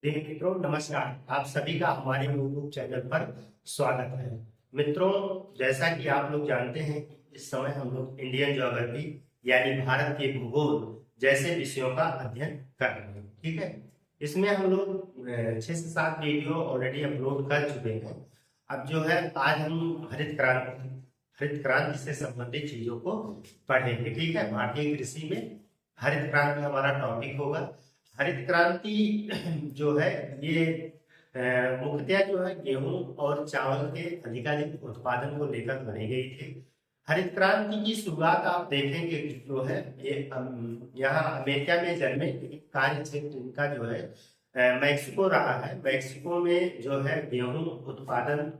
देखिए मित्रों, नमस्कार। आप सभी का हमारे यूट्यूब चैनल पर स्वागत है। मित्रों, जैसा कि आप लोग जानते हैं, इस समय हम लोग इंडियन ज्योग्राफी यानी भारत के भूगोल जैसे विषयों का अध्ययन कर रहे हैं। ठीक है, इसमें हम लोग 6 से 7 वीडियो ऑलरेडी अपलोड कर चुके हैं। अब जो है, आज हम हरित क्रांति से संबंधित चीजों को पढ़ेंगे। ठीक है, भारतीय कृषि में हरित क्रांति हमारा टॉपिक होगा। हरित क्रांति जो है ये मुख्यतः जो है गेहूं और चावल के अधिकाधिक उत्पादन को लेकर बनाई गई थी। हरित क्रांति की शुरुआत आप देखेंगे कि जो है ये यहाँ अमेरिका में जन्मे, कार्य क्षेत्र इनका जो है मैक्सिको रहा है। मैक्सिको में जो है गेहूं उत्पादन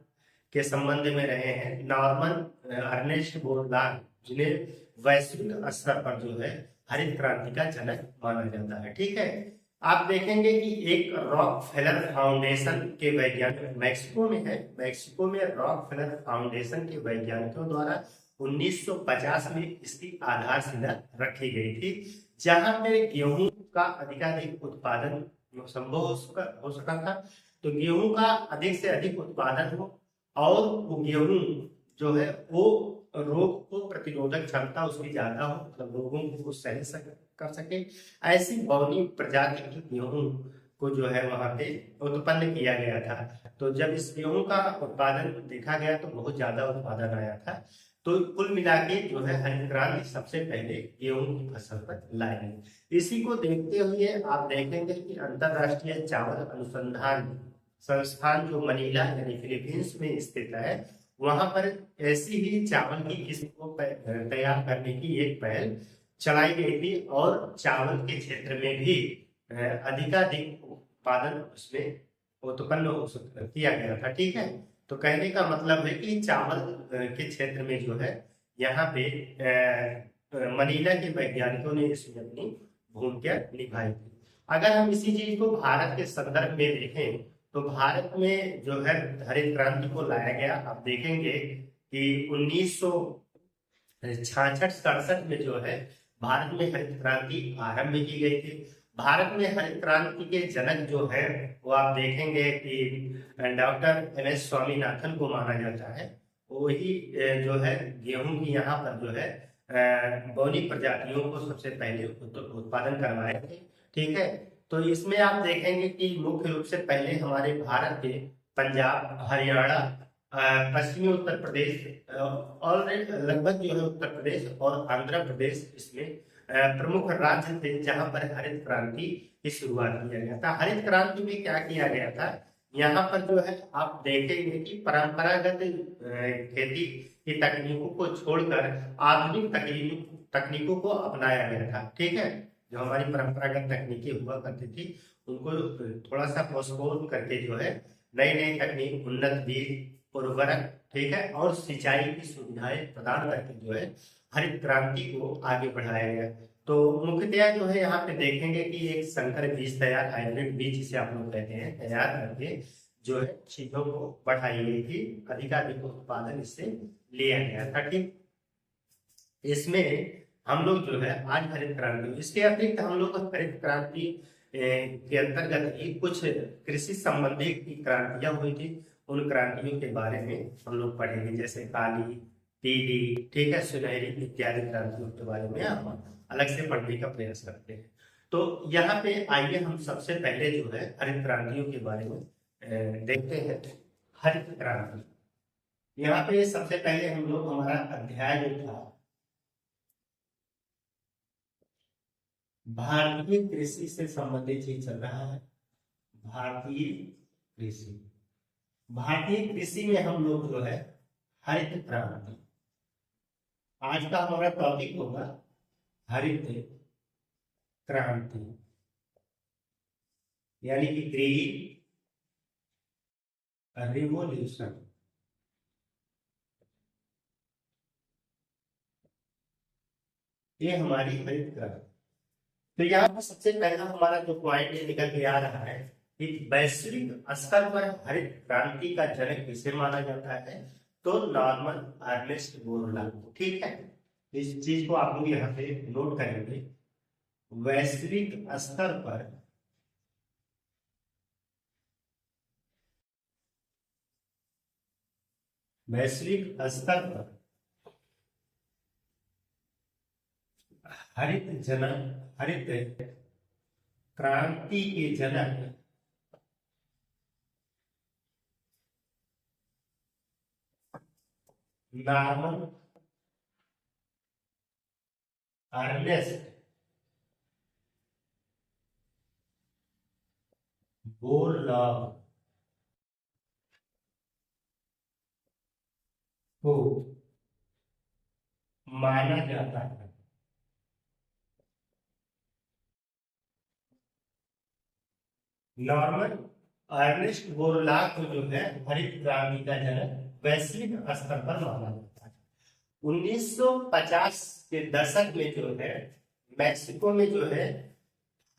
के संबंध में रहे हैं नॉर्मन अर्नेस्ट बोरलाग, जिन्हें वैश्विक स्तर पर जो है हरित क्रांति का जनक माना जाता है। ठीक है, आप देखेंगे कि एक रॉकफेलर फाउंडेशन के वैज्ञानिक मैक्सिको में है। मैक्सिको में रॉकफेलर फाउंडेशन के वैज्ञानिकों द्वारा 1950 में इसकी आधारशिला रखी गई थी, जहां पे गेहूं का अधिकाधिक उत्पादन संभव हो सका था। तो गेहूं का अधिक से अधिक उत्पादन हो और वो गेहूं जो है वो रोग को प्रतिरोधक क्षमता उसकी ज्यादा हो, मतलब रोगों को कर सके, ऐसी बौनी प्रजाति की गेहूं को जो है वहां पे उत्पन्न किया गया था। तो जब इस गेहूं का उत्पादन देखा गया तो बहुत ज्यादा उत्पादन आया था। तो कुल मिला के जो है हरित क्रांति सबसे पहले गेहूं की फसल पर लाई गई। इसी को देखते हुए आप देखेंगे कि अंतरराष्ट्रीय चावल अनुसंधान संस्थान जो मनीला यानी फिलीपींस में स्थित है, वहां पर ऐसी ही चावल की किस्म को तैयार करने की एक पहल चलाई गई थी और चावल के क्षेत्र में भी अधिकाधिक उत्पादन उसमें उत्पन्न किया गया था। ठीक है, तो कहने का मतलब है कि चावल के क्षेत्र में जो है यहाँ पे मनीला के वैज्ञानिकों ने इसमें अपनी भूमिका निभाई थी। अगर हम इसी चीज को भारत के संदर्भ में देखें तो भारत में जो है हरित क्रांति को लाया गया। आप देखेंगे कि 1966-67 में जो है भारत में हरित क्रांति आरंभ की गई थी। भारत में हरित क्रांति के जनक जो है वो आप देखेंगे कि डॉक्टर एम.एस. स्वामीनाथन को माना जाता है। वही जो है गेहूं की यहाँ पर जो है बौनी प्रजातियों को सबसे पहले उत्पादन करवाए थे। ठीक है, तो इसमें आप देखेंगे कि मुख्य रूप से पहले हमारे भारत के पंजाब, हरियाणा, पश्चिमी उत्तर प्रदेश और लगभग जो है उत्तर प्रदेश और आंध्र प्रदेश इसमें प्रमुख राज्य थे जहां पर हरित क्रांति की शुरुआत किया गया था। हरित क्रांति में क्या किया गया था, यहाँ पर जो है आप देखेंगे कि परंपरागत खेती की तकनीकों को छोड़कर आधुनिक तकनीकों को अपनाया गया था। ठीक है, जो हमारी परंपरागत तकनीकें हुआ करती थी उनको थोड़ा सा पोस्टपोन करके जो है नई नई तकनीक, उन्नत बीज, उर्वरक, ठीक है, और सिंचाई की सुविधाएं प्रदान करके जो है हरित क्रांति को आगे बढ़ाया गया। तो मुख्यतः जो है यहाँ पे देखेंगे कि एक संकर बीज तैयार, हाइब्रिड बीज जिसे आप लोग कहते हैं, तैयार करके जो है चीजों को बढ़ाई गई थी, अधिकाधिक उत्पादन इससे लिया गया था। ठीक, इसमें हम लोग जो है आज हरित क्रांति, इसके अतिरिक्त हम लोग हरित क्रांति के अंतर्गत ही कुछ कृषि संबंधी क्रांतियां हुई थी। उन क्रांतियों के बारे में हम लोग पढ़ेंगे, जैसे काली, पीली, ठीक है, सुनहरी इत्यादि क्रांतियों के बारे में हम अलग से पढ़ने का प्रयास करते हैं। तो यहाँ पे आइए हम सबसे पहले जो है हरित क्रांतियों के बारे में देखते हैं। हरित क्रांति, यहाँ पे सबसे पहले हम लोग हमारा अध्याय जो था भारतीय कृषि से संबंधित ही चल रहा है। भारतीय कृषि, भारतीय कृषि में हम लोग जो है हरित क्रांति, आज का हमारा टॉपिक होगा हरित क्रांति, यानी कि ग्रीन रिवोल्यूशन। ये हमारी हरित क्रांति। तो यहाँ पर सबसे पहला हमारा जो पॉइंट निकल के आ रहा है कि वैश्विक स्तर पर हरित क्रांति का जनक किसे माना जाता है, तो नॉर्मन अर्नेस्ट बोरलॉग। ठीक है, इस चीज को आप लोग यहाँ पे नोट करेंगे। वैश्विक स्तर पर वैश्विक स्तर पर हरित क्रांति के जनक नॉर्मन अर्नेस्ट बोरलॉग को माना जाता है। नॉर्मन अर्नेस्ट बोरलॉग को जो है हरित क्रांति का जनक वैश्विक स्तर पर माना जाता है। 1950 के दशक में जो है मैक्सिको में जो है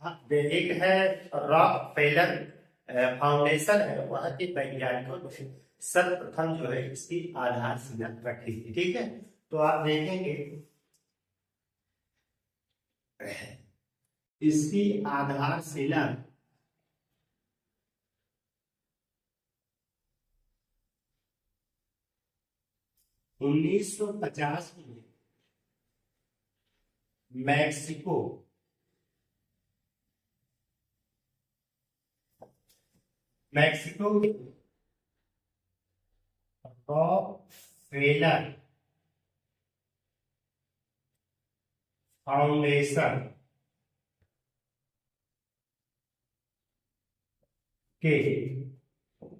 एक है रॉक फेलर फाउंडेशन है, वहां के वैज्ञानिकों ने सर्वप्रथम जो है इसकी आधारशिला रखी थी। ठीक है, तो आप देखेंगे इसकी आधारशिला 1950 में मैक्सिको रॉकफेलर फाउंडेशन के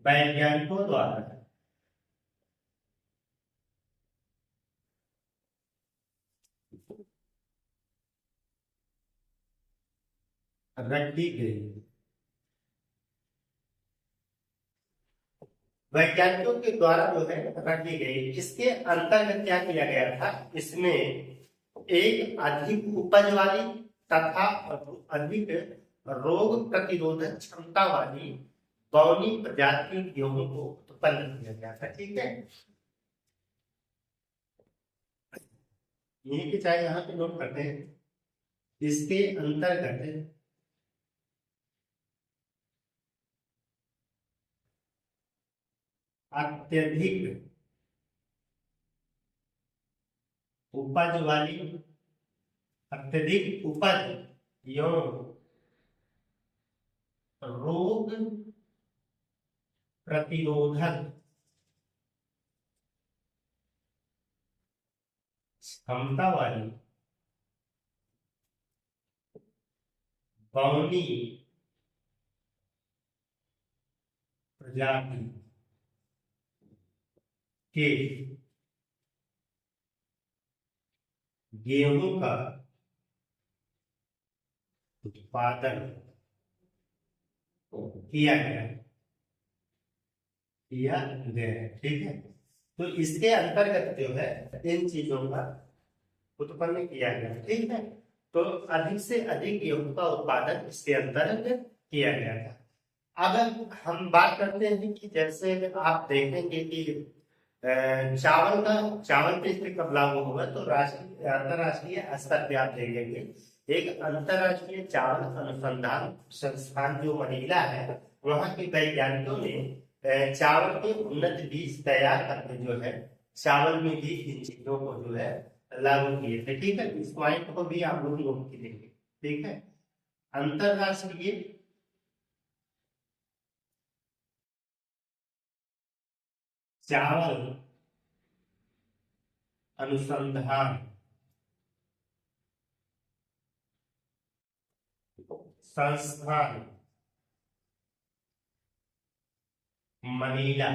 वैज्ञानिकों द्वारा रखी गई। वैज्ञानिकों के द्वारा जो है रखी गई। इसके अंतर्गत क्या किया गया था, इसमें एक अधिक उपज वाली तथा अधिक रोग प्रतिरोधक क्षमता वाली बौनी प्रजाति गेहूं को उत्पन्न किया गया था। ठीक है, यही की चाहे यहाँ पे नोट करते हैं। इसके अंतर्गत अत्यधिक उपज वाली अत्यधिक उपज एवं रोग प्रतिरोधक क्षमता वाली बौनी प्रजाति के गेहूं का उत्पादन किया गया। ठीक है, तो इसके अंतर्गत जो है इन चीजों का उत्पन्न किया गया। ठीक है, तो अधिक से अधिक गेहूं का उत्पादन इसके अंतर्गत किया गया था। अगर हम बात करते हैं कि जैसे आप देखेंगे कि चावल पे स्थिति कब लागू होगा, तो राष्ट्रीय अंतरराष्ट्रीय स्तर पे आप देखेंगे एक अंतरराष्ट्रीय चावल अनुसंधान संस्थान जो मनीला है, वहां के वैज्ञानिकों ने चावल के उन्नत बीज तैयार करके जो है चावल में भी इन चीजों को जो है लागू किए थे। ठीक है, इस पॉइंट को भी आप लोग नोट करेंगे। ठीक है, अंतरराष्ट्रीय चावल अनुसंधान संस्थान मनीला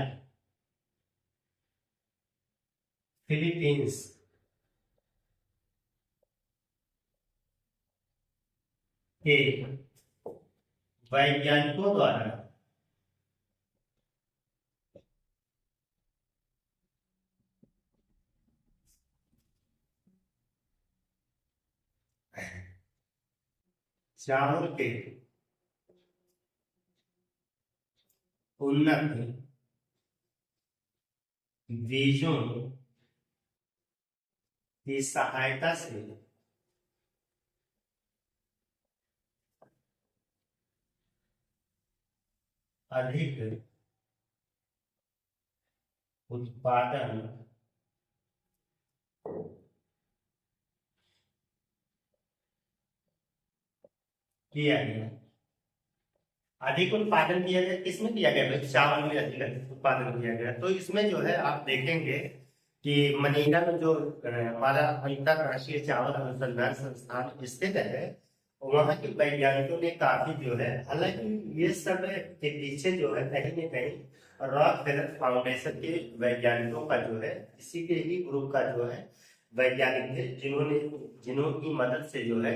फिलीपींस के वैज्ञानिकों द्वारा चावल के उन्नत बीजों की सहायता से अधिक उत्पादन किया गया। अधिक उत्पादन किया गया, किसमें किया गया भाई? चावल में अधिक उत्पादन किया गया। तो इसमें जो है आप देखेंगे कि मनीला में जो हमारा अंतरराष्ट्रीय चावल अनुसंधान संस्थान स्थित है, वहां के वैज्ञानिकों ने काफी जो है, हालांकि ये सब के पीछे जो है कहीं न कहीं रॉकफेलर फाउंडेशन के वैज्ञानिकों का जो है, इसी के ही ग्रुप का जो है वैज्ञानिक थे, जिन्होंने मदद से जो है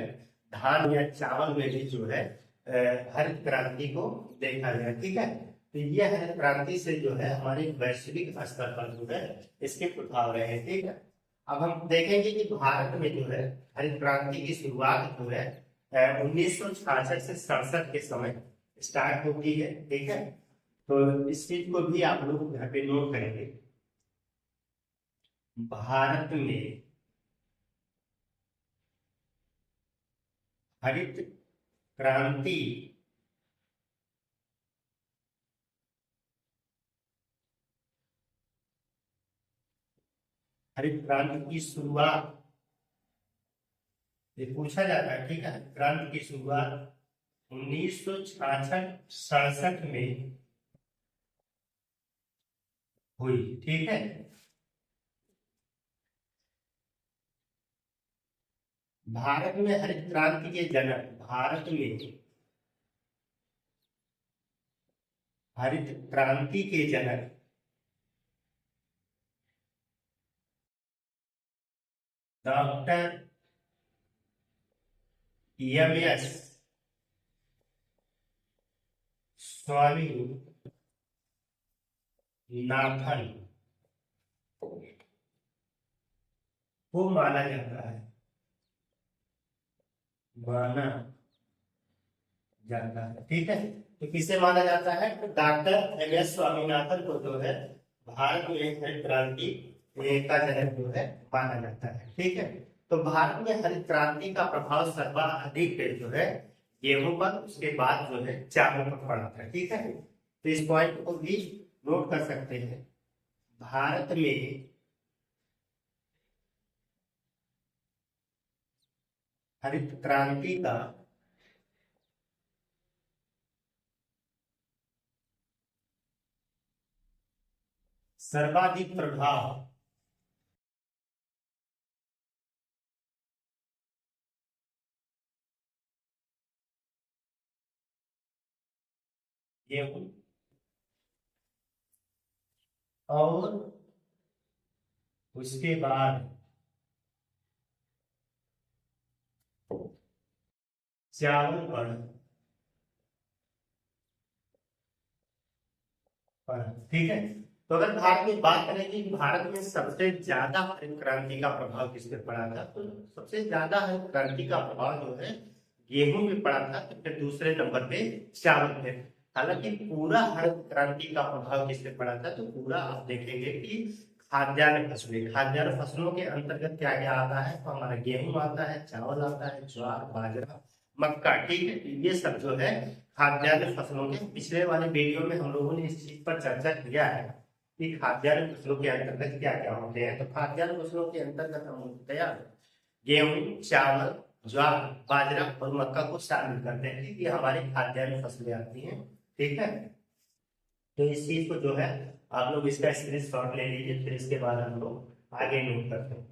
धान या चावल में भी जो है हरित क्रांति को देखा गया। ठीक है, तो ये हरित क्रांति से जो है हमारे वैश्विक स्तर पर जो है इसके प्रभाव रहे हैं। ठीक है, अब हम देखेंगे कि भारत में जो है हरित क्रांति की शुरुआत जो है 1966 से 67 के समय स्टार्ट होती है। ठीक है, तो इस चीज को भी आप लोग यहाँ पे नोट करेंगे। भारत में हरित क्रांति की शुरुआत ये पूछा जाता है। ठीक है, क्रांति की शुरुआत 1966-67 में हुई। ठीक है, भारत में हरित क्रांति के जनक, भारत में हरित क्रांति के जनक डॉक्टर एम.एस. स्वामीनाथन को माना जाता है, माना जाता है। ठीक है, तो किसे माना जाता है? तो डॉक्टर एम.एस. स्वामीनाथन को जो है भारत में हरित क्रांति का जनक जो है माना जाता है। ठीक है, तो भारत में हरित क्रांति का प्रभाव सर्वाधिक जो है गेहूं पर, उसके बाद जो है चावल पर पड़ा था। ठीक है, तो इस पॉइंट को भी नोट कर सकते हैं। भारत में हरित क्रांति का सर्वाधिक प्रभाव गेहूं और उसके बाद चावल पर पड़ा। ठीक है, तो अगर भारत में बात करें कि भारत में सबसे ज्यादा हरित क्रांति का प्रभाव किस पे पड़ा था, तो सबसे ज्यादा हरित क्रांति का प्रभाव जो है गेहूं पे पड़ा था, तो फिर दूसरे नंबर पे चावल पे। हालांकि पूरा हरित क्रांति का प्रभाव किस पे पड़ा था, तो पूरा आप देखेंगे कि खाद्यान्न फसलें, खाद्यान्न फसलों के अंतर्गत क्या क्या आता है, तो हमारा गेहूं आता है, चावल आता है, ज्वार, बाजरा, मक्का। ठीक है, ये सब जो है खाद्यान्न फसलों के, पिछले वाले वीडियो में हम लोगों ने इस चीज पर चर्चा किया है कि खाद्यान्न फसलों के अंतर्गत क्या क्या होते हैं। तो खाद्यान्न फसलों के अंतर्गत हम तैयार गेहूं, चावल, ज्वार, बाजरा और मक्का को शामिल करते हैं कि ये हमारी खाद्यान्न फसलें आती हैं। ठीक है, तो इस चीज को जो है आप लोग इसका स्क्रीनशॉट ले लीजिए, फिर इसके बाद हम लोग आगे नोट करते हैं।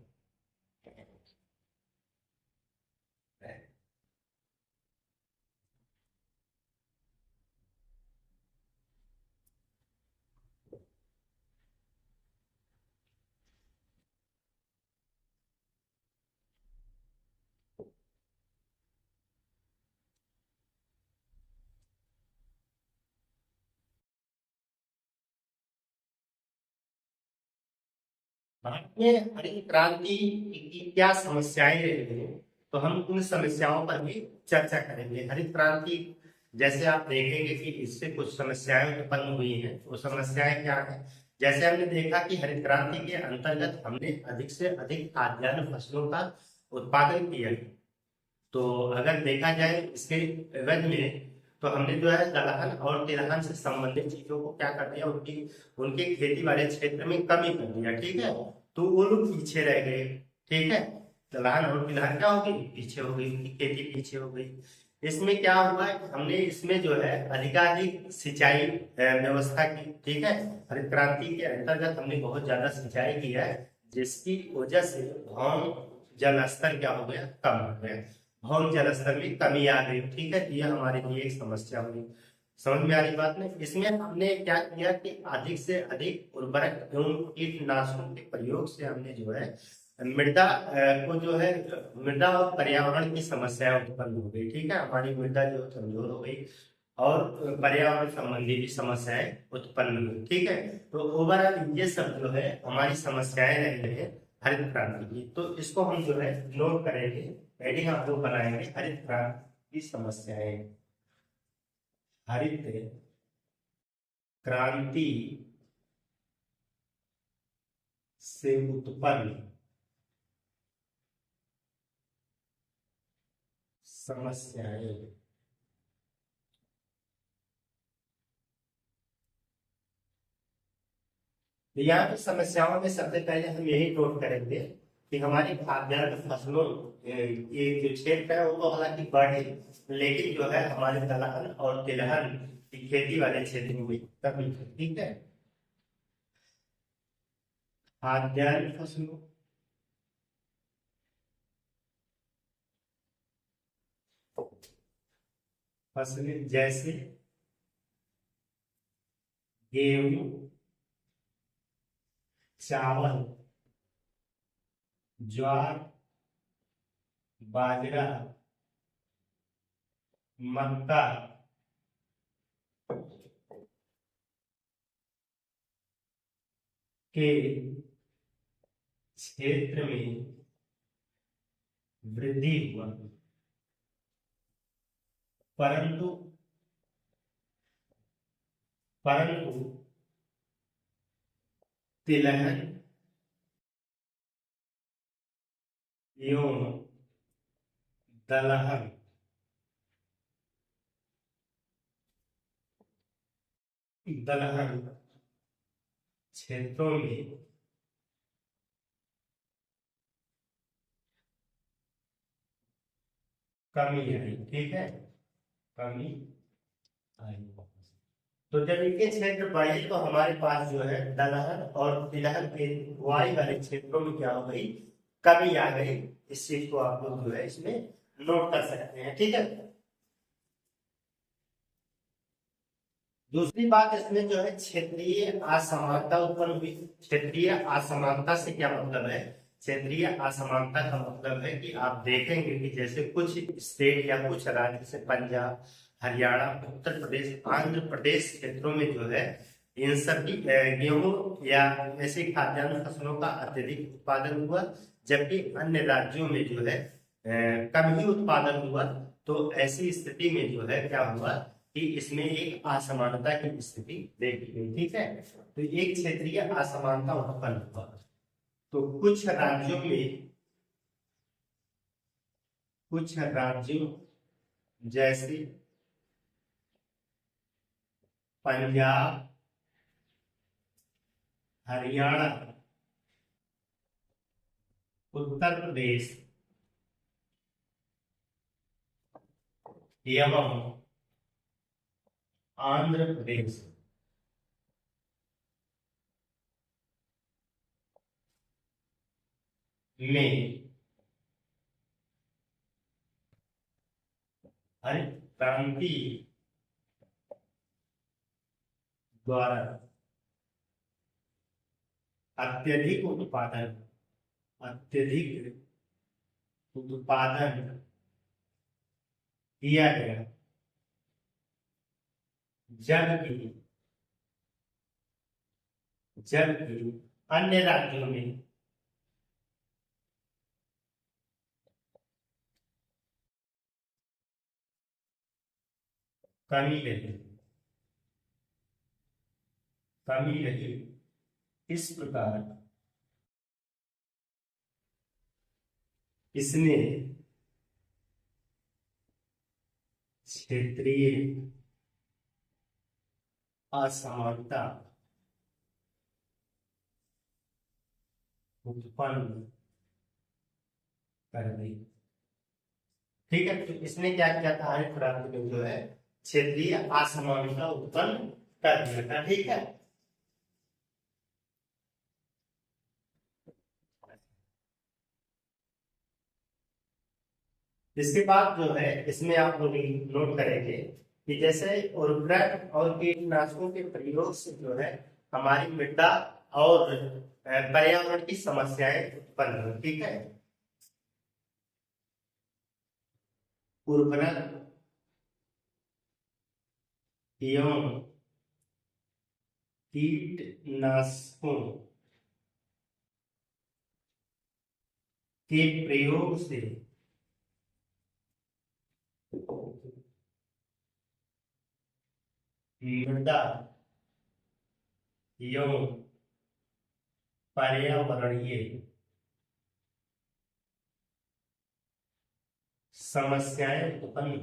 भारत में हरित क्रांति की क्या समस्याएं रही हैं, तो हम उन समस्याओं पर भी चर्चा करेंगे। हरित क्रांति जैसे आप देखेंगे कि इससे कुछ समस्याएं उत्पन्न हुई हैं, वो समस्याएं क्या है? जैसे हमने देखा कि हरित क्रांति के अंतर्गत हमने अधिक से अधिक खाद्यान्न फसलों का उत्पादन किया। तो अगर देखा जाए इसके एवज में तो हमने जो है दलहन और तिलहन से संबंधित चीजों को क्या कर दिया, उनकी उनके खेती वाले क्षेत्र में कमी कर दिया। ठीक है, तो वो लोग पीछे रह गए। ठीक है, दलहन और तिलहन क्या हो गई, पीछे हो गई, उनकी खेती पीछे हो गई। इसमें क्या हुआ है, हमने इसमें जो है अधिकाधिक सिंचाई व्यवस्था की। ठीक है, हरित क्रांति के अंतर्गत हमने बहुत ज्यादा सिंचाई की है, जिसकी वजह से भौम जल स्तर क्या हो गया, कम हो गया, भौम जल स्तर में कमी आ गई। ठीक है, ये हमारे लिए एक समस्या हुई। समझ में आ रही बात नहीं। इसमें हमने क्या किया कि अधिक से अधिक उर्वरक एवं कीटनाशकों के प्रयोग से हमने जो है मृदा को जो है, मृदा और पर्यावरण की समस्याएं उत्पन्न हो गई। ठीक है, हमारी मृदा जो कमजोर हो गई और पर्यावरण संबंधी भी समस्याएं उत्पन्न हुई। ठीक है, तो ओवरऑल ये सब जो है हमारी समस्याएं रही है हरित क्रांति की। तो इसको हम जो है नोट करेंगे, हेडिंग हम लोग बनाएंगे हरित क्रांति की समस्याएं। हरित क्रांति से उत्पन्न समस्याएं। तो यहाँ की समस्याओं में सबसे पहले हम यही नोट करेंगे कि हमारी खाद्यान्न फसलों ये जो क्षेत्र है वो तो हालांकि बढ़े, लेकिन जो है हमारे दलहन और तिलहन की खेती वाले क्षेत्र में हुई कमी है। ठीक है, खाद्यान्न फसलों फसलें जैसे गेहूं, चावल, ज्वार, बाजरा, मक्का के क्षेत्र में वृद्धि हुआ, परंतु परंतु तिलहन एवं दलहन दलहन क्षेत्रों में कमी आई। ठीक है, कमी आई। तो जब इनके क्षेत्र बढ़े तो हमारे पास जो है दलहन और तिलहन के बुआई वाले क्षेत्रों में क्या हो गई, कमी आ गई। इस चीज को आप लोग जो है इसमें नोट कर सकते हैं। ठीक है, दूसरी बात इसमें जो है क्षेत्रीय असमानता उत्पन्न हुई। क्षेत्रीय असमानता से क्या मतलब है, क्षेत्रीय असमानता का मतलब है कि आप देखेंगे कि जैसे कुछ स्टेट या कुछ राज्य से पंजाब, हरियाणा, उत्तर प्रदेश, आंध्र प्रदेश क्षेत्रों में जो है इन सभी गेहूं या ऐसे खाद्यान्न फसलों का अत्यधिक उत्पादन हुआ, जबकि अन्य राज्यों में जो है कम ही उत्पादन हुआ। तो ऐसी स्थिति में जो है क्या हुआ कि इसमें एक असमानता की स्थिति देखी गई। ठीक है, तो एक क्षेत्रीय असमानता उत्पन्न हुआ। तो कुछ राज्यों जैसे पंजाब, हरियाणा, उत्तर प्रदेश एवं आंध्र प्रदेश में हरित क्रांति द्वारा अत्यधिक उत्पादन अत्यधिक उत्पादन किया गया, जबकि जबकि अन्य राज्यों में कमी रही कमी रही। इस प्रकार इसने क्षेत्रीय असमानता उत्पन्न कर दी। ठीक है, तो इसने क्या किया था, हरित क्रांति में जो है क्षेत्रीय असमानता उत्पन्न कर दिया था। ठीक है, इसके बाद जो है इसमें आप लोग नोट करेंगे कि जैसे उर्वरक और कीटनाशकों के प्रयोग से जो है हमारी मृदा और पर्यावरण की समस्याएं उत्पन्न हुई। ठीक है, उर्वरक एवं कीटनाशकों के प्रयोग से मृदा एवं पर्यावरणीय समस्याएं उत्पन्न।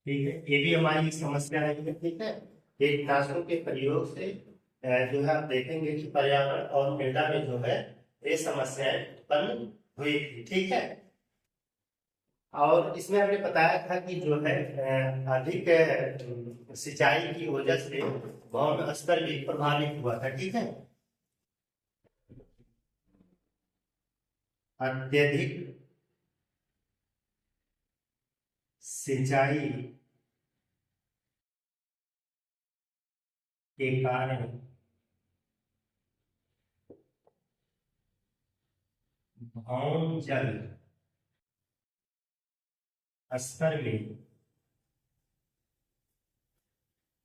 ठीक है, ये भी हमारी समस्या है। ठीक है, कीटनाशकों के प्रयोग से जो है आप देखेंगे कि पर्यावरण और मृदा में जो है ये समस्याएं उत्पन्न हुई थी। ठीक है, और इसमें हमने बताया था कि जो है अधिक सिंचाई की वजह से भौम स्तर भी प्रभावित हुआ था। ठीक है, अत्यधिक सिंचाई के कारण भौम जल स्तर में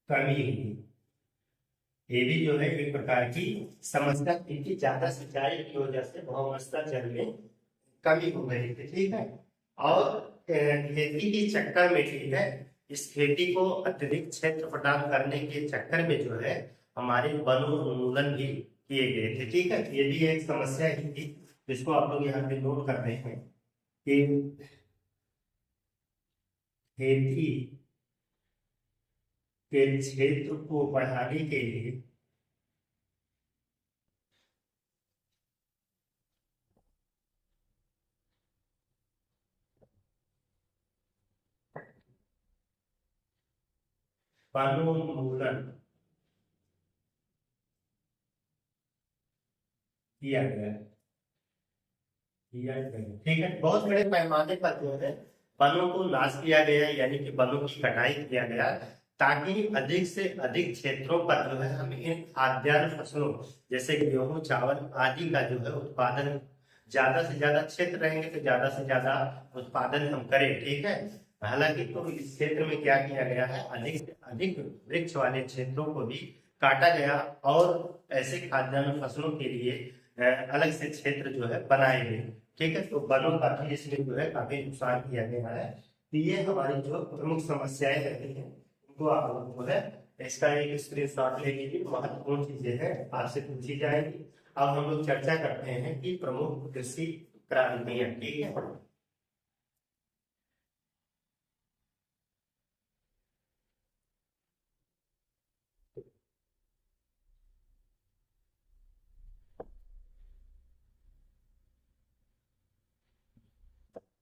कमी हुई। ये भी जो है एक प्रकार की समस्या थी कि ज्यादा सिंचाई की वजह से भौम स्तर जल में कमी हो गई थी। ठीक है, और खेती के चक्कर में, ठीक है, इस खेती को अत्यधिक क्षेत्र प्रदान करने के चक्कर में जो है हमारे वनोन्मूलन भी किए गए थे। ठीक है, ये भी एक समस्या ही थी जिसको आप लोग यहाँ पे नोट कर रहे हैं कि खेती के क्षेत्र को बढ़ाने के लिए वनोन्मूलन किया गया। ठीक है, बहुत बड़े पैमाने पर जो है वनों को नाश किया गया, यानी कि वनों की कटाई किया गया, ताकि अधिक से अधिक क्षेत्रों पर जो है हम इन खाद्यान्न फसलों जैसे गेहूं चावल आदि का जो है उत्पादन, ज्यादा से ज्यादा क्षेत्र रहेंगे तो ज्यादा से ज्यादा उत्पादन हम करें। ठीक है, हालांकि तो इस क्षेत्र में क्या किया गया है, अधिक से अधिक वृक्ष वाले क्षेत्रों को भी काटा गया और ऐसे खाद्यान्न फसलों के लिए अलग से क्षेत्र जो है बनाए गए। ठीक है, तो वनों का भी इसमें जो है काफी नुकसान किया गया है। तो ये हमारी जो प्रमुख समस्याएं रहती हैं उनको आप लोग जो है इसका एक स्क्रीनशॉट ले लीजिए। महत्वपूर्ण चीजें हैं आपसे पूछी जाएंगी। अब हम लोग चर्चा करते हैं कि प्रमुख कृषि क्रांतियां। ठीक है,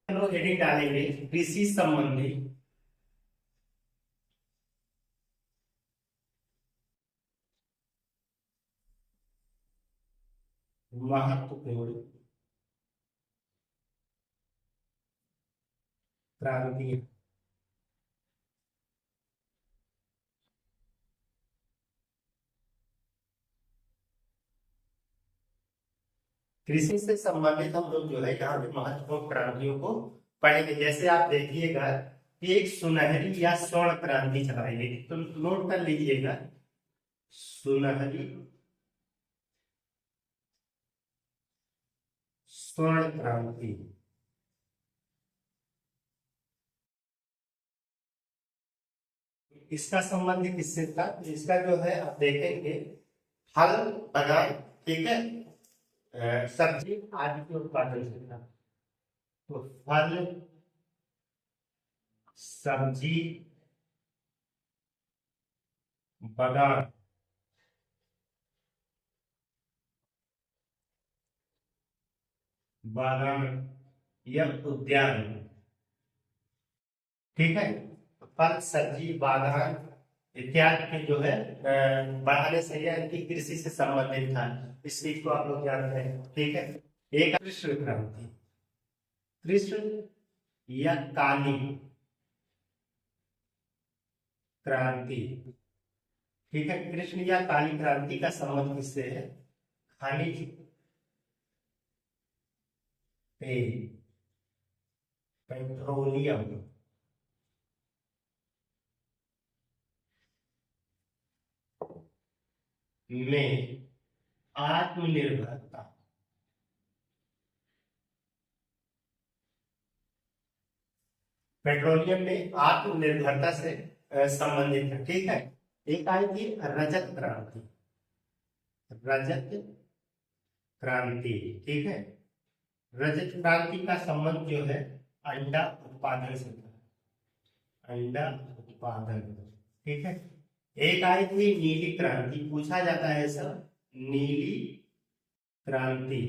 हम लोग हेडिंग डालेंगे कृषि संबंधी महत्वपूर्ण क्रांतियां। कृषि से संबंधित हम लोग जो है यहाँ पे महत्वपूर्ण क्रांतियों को पढ़ेंगे। जैसे आप देखिएगा कि एक सुनहरी या स्वर्ण क्रांति चलाई गई, तो नोट कर लीजिएगा सुनहरी स्वर्ण क्रांति। इसका संबंध किससे था, इसका जो है आप देखेंगे हल बना। ठीक है, सब्जी आदि के उत्पादन से था। तो फल, सब्जी, बागान, बागान या उद्यान, ठीक है। फल, सब्जी, बागान इत्यादि के जो है बढ़ाने से या इनकी कृषि से संबंधित था। इस चीज को आप लोग जानते हैं, ठीक है। एक कृष्ण क्रांति, कृष्ण या काली क्रांति, ठीक है। कृष्ण या काली क्रांति का संबंध किससे है? खनिज तेल, पेट्रोलियम में आत्मनिर्भरता, पेट्रोलियम में आत्मनिर्भरता से संबंधित है, ठीक है। एक आई थी रजत क्रांति, रजत क्रांति, ठीक है। रजत क्रांति का संबंध जो है अंडा उत्पादन से था, अंडा उत्पादन, ठीक है। एक आई थी नीली क्रांति, पूछा जाता है सर, नीली क्रांति,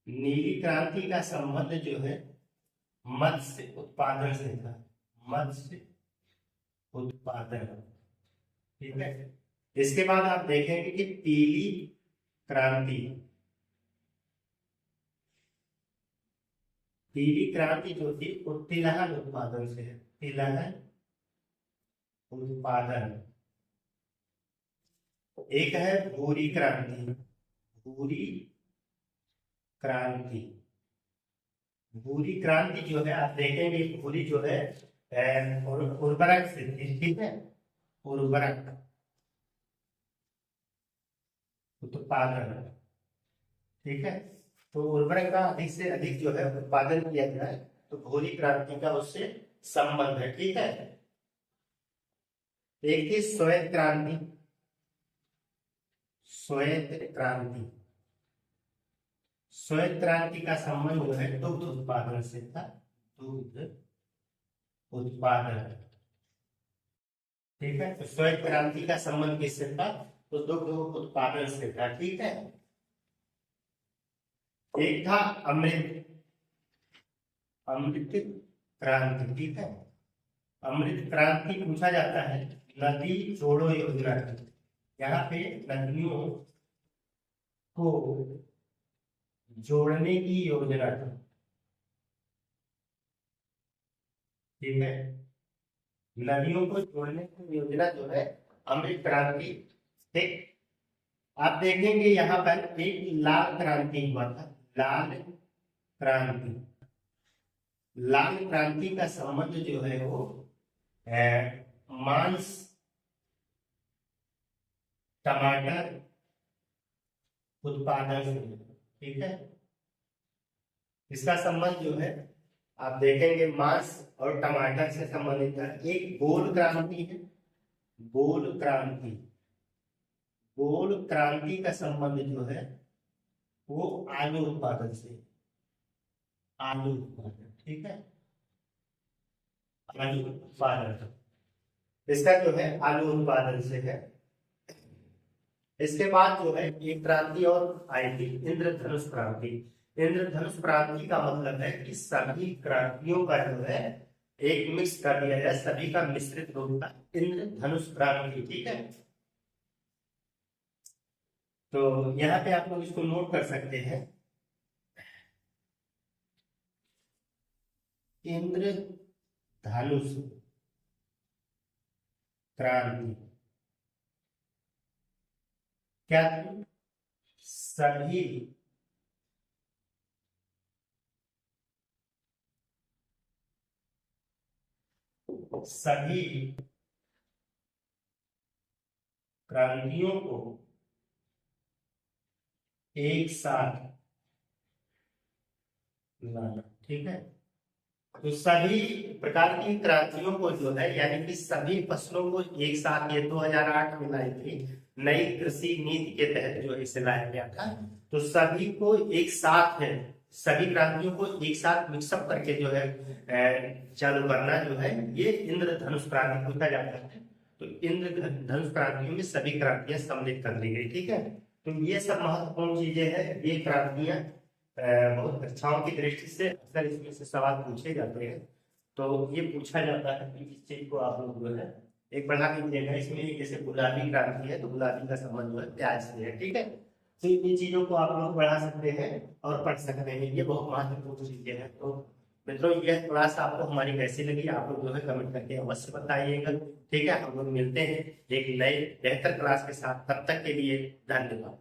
नीली क्रांति का संबंध जो है मत्स्य उत्पादन से था, मत्स्य उत्पादन, ठीक है। इसके बाद आप देखेंगे कि पीली क्रांति, पीली क्रांति जो थी वो तिलहन उत्पादन से है, तिलहन उत्पादन। एक है भूरी क्रांति, भूरी क्रांति, भूरी क्रांति जो है आप देखेंगे भूरी जो है उर्वरक से थी, ठीक है, उर्वरक उत्पादन, ठीक है। तो उर्वरक का अधिक से अधिक जो है उत्पादन किया जाए तो भूरी क्रांति का उससे संबंध है, ठीक है। एक थी श्वेत क्रांति, श्वेत क्रांति, श्वेत क्रांति का संबंध जो है दुग्ध उत्पादन से था, दुग्ध उत्पादन, ठीक है। तो श्वेत क्रांति का संबंध किससे था? तो दुग्ध उत्पादन से था, ठीक है। एक था अमृत, अमृत क्रांति, ठीक है। अमृत क्रांति पूछा जाता है नदी जोड़ो योजना, यहाँ पे नदियों को जोड़ने की योजना थी, ठीक है। नदियों को जोड़ने की योजना जो है अमृत क्रांति, ठीक। आप देखेंगे यहाँ पर एक लाल क्रांति हुआ था, लाल क्रांति, लाल क्रांति का संबंध जो है वो मांस, टमाटर उत्पादन से, ठीक है। इसका संबंध जो है आप देखेंगे मांस और टमाटर से संबंधित है। एक गोल क्रांति है, गोल क्रांति, गोल क्रांति का संबंध जो है वो आलू उत्पादन से, आलू उत्पादन, ठीक है, आलू उत्पादन, इसका जो है आलू उत्पादन से है। इसके बाद जो है एक क्रांति और आई थी इंद्रधनुष क्रांति। इंद्रधनुष क्रांति का मतलब है कि सभी क्रांतियों का जो है एक मिक्स कर दिया जाए, सभी का मिश्रित रूप था इंद्रधनुष क्रांति, ठीक है। तो यहाँ पे आप लोग इसको नोट कर सकते हैं, इंद्रधनुष क्रांति क्या थी? सभी सभी क्रांतियों को एक साथ लाना, ठीक है। तो सभी प्रकार की क्रांतियों को जो है, यानी कि सभी फसलों को एक साथ, ये 2008 में लाई थी नई कृषि नीति के तहत जो इसे लाया गया था। तो सभी को एक साथ है, सभी क्रांतियों को एक साथ मिक्सअप करके जो है चालू करना जो है, ये इंद्रधनुष क्रांति पूछा जाता है। तो इंद्रधनुष क्रांतियों में सभी क्रांतियां सम्मिलित कर ली गई। ठीक है, तो ये सब महत्वपूर्ण चीजें हैं। ये क्रांतियां बहुत कक्षाओं की दृष्टि से अक्सर इसमें से सवाल पूछे जाते हैं। तो ये पूछा जाता है कि इस चीज को आप लोग जो है एक बढ़ा दीजिएगा। इसमें जैसे गुलाबी क्रांति है, तो गुलाबी का संबंध जो है प्याज से है। ठीक है, तो इन चीजों को आप लोग बढ़ा सकते हैं और पढ़ सकते हैं, ये बहुत महत्वपूर्ण चीजें हैं। तो मित्रों, यह क्लास आपको हमारी कैसी लगी, आप लोग जो है कमेंट करके अवश्य बताइएगा। ठीक है, हम लोग मिलते हैं एक नए बेहतर क्लास के साथ, तब तक के लिए धन्यवाद।